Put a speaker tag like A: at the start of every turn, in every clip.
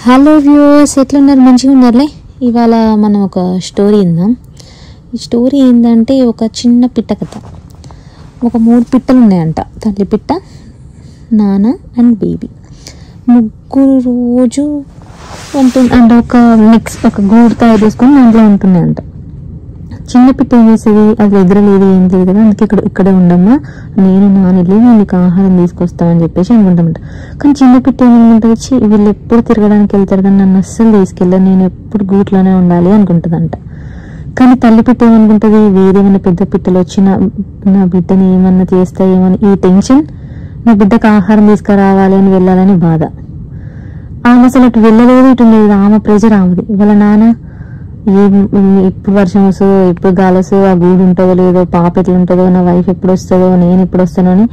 A: Hello viewers, ఎట్లున్నారు? మంచిగా ఉన్నారులే. ఇవాళ మనం ఒక స్టోరీ విందాం. ఈ స్టోరీ ఏంటంటే ఒక చిన్న పిట్ట కథ. ఒక 3 పిట్టలు ఉన్నాయంట. తల్లి పిట్ట, నాన్న అండ్ బేబీ. ముగ్గురు రోజు ఉంటుంది అంటే ఒక గూడు తయారు చేసుకొని దాంట్లో ఉంటున్నాయంట. చిన్న పిట్ట ఏం చేసేది, అది ఎగరలేదు, ఏం లేదు కదా, అందుకే ఇక్కడే ఉండమ్మా, నేను నాన్నెళ్ళి నీకు ఆహారం తీసుకొస్తామని చెప్పేసి అనుకుంటామంట. కానీ చిన్న పిట్ట ఏమనుకుంటుంది, వీళ్ళు ఎప్పుడు తిరగడానికి వెళ్తారు కానీ నన్ను అస్సలు తీసుకెళ్ళారు, నేను ఎప్పుడు గూట్లోనే ఉండాలి అనుకుంటుందంట. కానీ తల్లి పిట్ట ఏమనుకుంటుంది, వేరేమైనా పెద్ద పిట్టలు వచ్చి నా బిడ్డని ఏమన్నా చేస్తాయేమని ఈ టెన్షన్, నా బిడ్డకు ఆహారం తీసుకురావాలి అని వెళ్ళాలని బాధ. ఆమె అసలు అటు వెళ్ళలేదు, ఇటు లేదు, ఆమె ప్రెజర్ ఆమెది. వాళ్ళ నాన్న ఎప్పుడు వర్షం వస్తుందో, ఎప్పుడు గాలి వస్తుందో, ఆ గూడు ఉంటుందో లేదో, పాప ఎట్లా ఉంటుందో, నా వైఫ్ ఎప్పుడు వస్తుందో, నేను ఎప్పుడు వస్తానో అని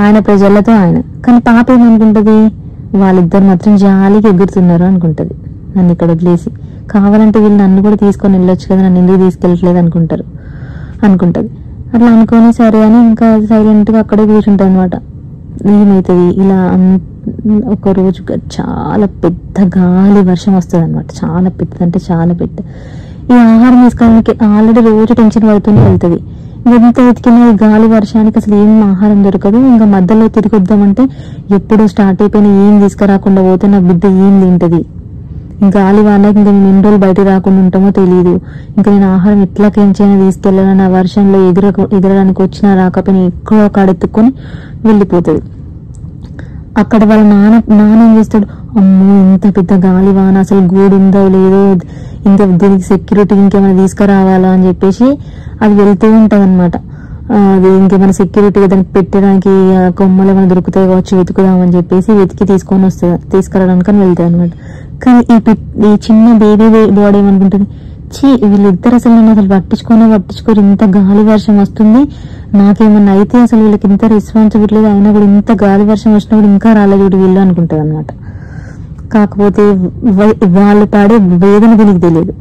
A: ఆయన ప్రజలతో ఆయన. కానీ పాప ఏమనుకుంటుంది, వాళ్ళిద్దరు మాత్రం జాలికి ఎగురుతున్నారు అనుకుంటుంది. నన్ను ఇక్కడ వదిలేసి కావాలంటే వీళ్ళు నన్ను కూడా తీసుకొని వెళ్ళొచ్చు కదా, నన్ను ఎందుకు తీసుకెళ్ళట్లేదు అనుకుంటుంది. అట్లా అనుకొని సరే అని ఇంకా సైలెంట్గా అక్కడే కూర్చుంటుంది అనమాట. ఏమవుతుంది, ఇలా ఒక రోజు చాలా పెద్ద గాలి వర్షం వస్తుంది అనమాట. చాలా పెద్ద అంటే చాలా పెద్ద. ఈ ఆహారం తీసుకోవడానికి ఆల్రెడీ రోజు టెన్షన్ పడుతూనే వెళ్తుంది. ఎంత వెతికినా ఈ గాలి వర్షానికి అసలు ఏం ఆహారం దొరకదు. ఇంకా మధ్యలో తిరిగి వద్దామంటే ఎప్పుడు స్టార్ట్ అయిపోయినా ఏం తీసుకురాకుండా పోతే నా బిడ్డ ఏం తింటది. ఇంకా గాలి వాళ్ళకి ఇంకా మేము ఎన్ని రోజులు బయట రాకుండా ఉంటామో తెలియదు. ఇంకా నేను ఆహారం ఎట్లాకేంచైనా తీసుకెళ్ళాలని ఆ వర్షంలో ఎగరడానికి వచ్చినా రాకపోయినా ఎక్కువ కాడెత్తుకొని వెళ్ళిపోతుంది. అక్కడ వాళ్ళ నాన్న ఏం చేస్తాడు, అమ్మో ఇంత పెద్ద గాలి వాన, అసలు గూడు ఉందో లేదో, ఇంకా దీనికి సెక్యూరిటీ ఇంకేమైనా తీసుకురావాలా అని చెప్పేసి అది వెళ్తూ ఉంటది అనమాట. అది ఇంకేమైనా సెక్యూరిటీగా దానికి పెట్టడానికి కొమ్మలు ఏమైనా దొరుకుతాయి కావచ్చు, వెతుకుదామని చెప్పేసి వెతికి తీసుకురావడానికి అని వెళ్తాయి అనమాట. కానీ ఈ చిన్న బేబీ బాడీ ఏమనుకుంటుంది, వీళ్ళిద్దరు అసలు నన్ను అసలు పట్టించుకోరు, ఇంత గాలి వర్షం వస్తుంది, నాకేమన్నా అయితే అసలు వీళ్ళకి ఇంత రెస్పాన్సిబిలిటీ లేదు, అయినా కూడా ఇంత గాలి వర్షం వచ్చినప్పుడు ఇంకా రాలేదు వీళ్ళు అనుకుంటుంది అనమాట. కాకపోతే వాళ్ళు పాడే వేదన దీనికి తెలియదు.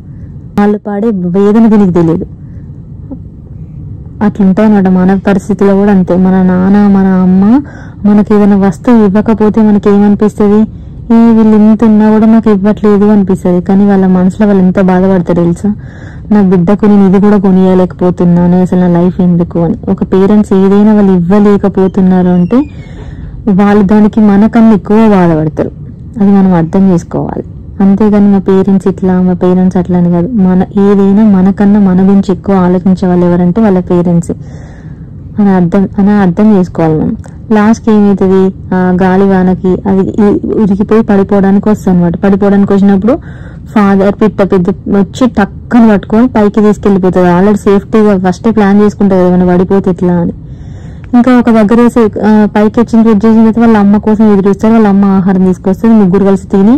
A: అట్లుంటాయి అనమాట. మన పరిస్థితిలో కూడా అంతే. మన నాన్న మన అమ్మ మనకి ఏదైనా వస్తువు ఇవ్వకపోతే మనకి ఏమనిపిస్తుంది, వీళ్ళు ఇంత ఉన్నా కూడా నాకు ఇవ్వట్లేదు అనిపిస్తుంది. కానీ వాళ్ళ మనసులో వాళ్ళు ఎంత బాధపడతారు తెలుసా, నా బిడ్డకు నేను ఇది కూడా కొనియలేకపోతున్నాను, అసలు నా లైఫ్ ఎందుకు అని. ఒక పేరెంట్స్ ఏదైనా వాళ్ళు ఇవ్వలేకపోతున్నారు అంటే వాళ్ళు దానికి మనకన్నా ఎక్కువ బాధపడతారు. అది మనం అర్థం చేసుకోవాలి. అంతేగాని మా పేరెంట్స్ అట్లా అని కాదు. ఏదైనా మనకన్నా మన గురించి ఎక్కువ ఆలోచించే వాళ్ళు ఎవరంటే వాళ్ళ పేరెంట్స్ అని అర్థం చేసుకోవాలి మనం. లాస్ట్కి ఏమవుతుంది, ఆ గాలి వానకి అది ఉరికిపోయి పడిపోవడానికి వస్తుంది అనమాట. పడిపోవడానికి వచ్చినప్పుడు ఫాదర్ పిట్ట పెద్ద వచ్చి టక్కని పట్టుకొని పైకి తీసుకెళ్లిపోతుంది. ఆల్రెడీ సేఫ్టీగా ఫస్టే ప్లాన్ చేసుకుంటుంది ఏమైనా పడిపోతే ఎట్లా అని. ఇంకా ఒక దగ్గర పైకి చేసిన తర్వాత వాళ్ళ అమ్మ కోసం ఎదురుస్తారు. వాళ్ళ అమ్మ ఆహారం తీసుకొస్తుంది, ముగ్గురు కలిసి తిని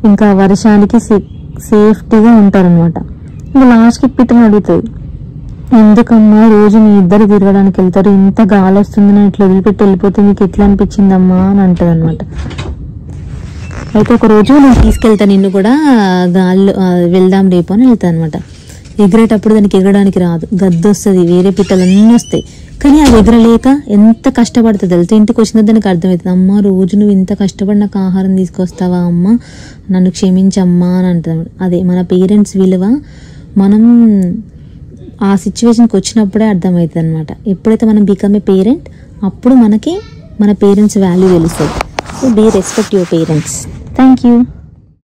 A: ఇంకా వర్షానికి సేఫ్టీగా ఉంటారనమాట. ఇంకా లాస్ట్కి పిట్టని అడుగుతుంది, ఎందుకమ్మా రోజు మీ ఇద్దరు తిరగడానికి వెళ్తారు, ఇంత గాలి వస్తుంది, నేను ఇట్లా వదిలిపెట్టి వెళ్ళిపోతే మీకు ఎట్లా అనిపించిందమ్మా అని అంటది అనమాట. అయితే ఒక రోజు నేను తీసుకెళ్తాను నిన్ను కూడా గాల్లో వెళ్దాం రేపు అని వెళ్తాను అనమాట. ఎగిరేటప్పుడు దానికి ఎగరడానికి రాదు, గద్ద వస్తుంది, వేరే పిట్టలు అన్నీ వస్తాయి. కానీ అది ఎగరలేక ఎంత కష్టపడుతుంది తెలుసు. ఇంటికి వచ్చిన దానికి అర్థమవుతుంది, అమ్మ రోజు నువ్వు ఇంత కష్టపడి నాకు ఆహారం తీసుకొస్తావా అమ్మ, నన్ను క్షమించమ్మా అని అంటుంది. అదే మన పేరెంట్స్ విలువ మనం ఆ సిచ్యువేషన్కి వచ్చినప్పుడే అర్థమవుతుంది అనమాట. ఎప్పుడైతే మనం బికమ్ ఏ పేరెంట్ అప్పుడు మనకి మన పేరెంట్స్ వాల్యూ తెలుస్తుంది. So be respect your parents. Thank you.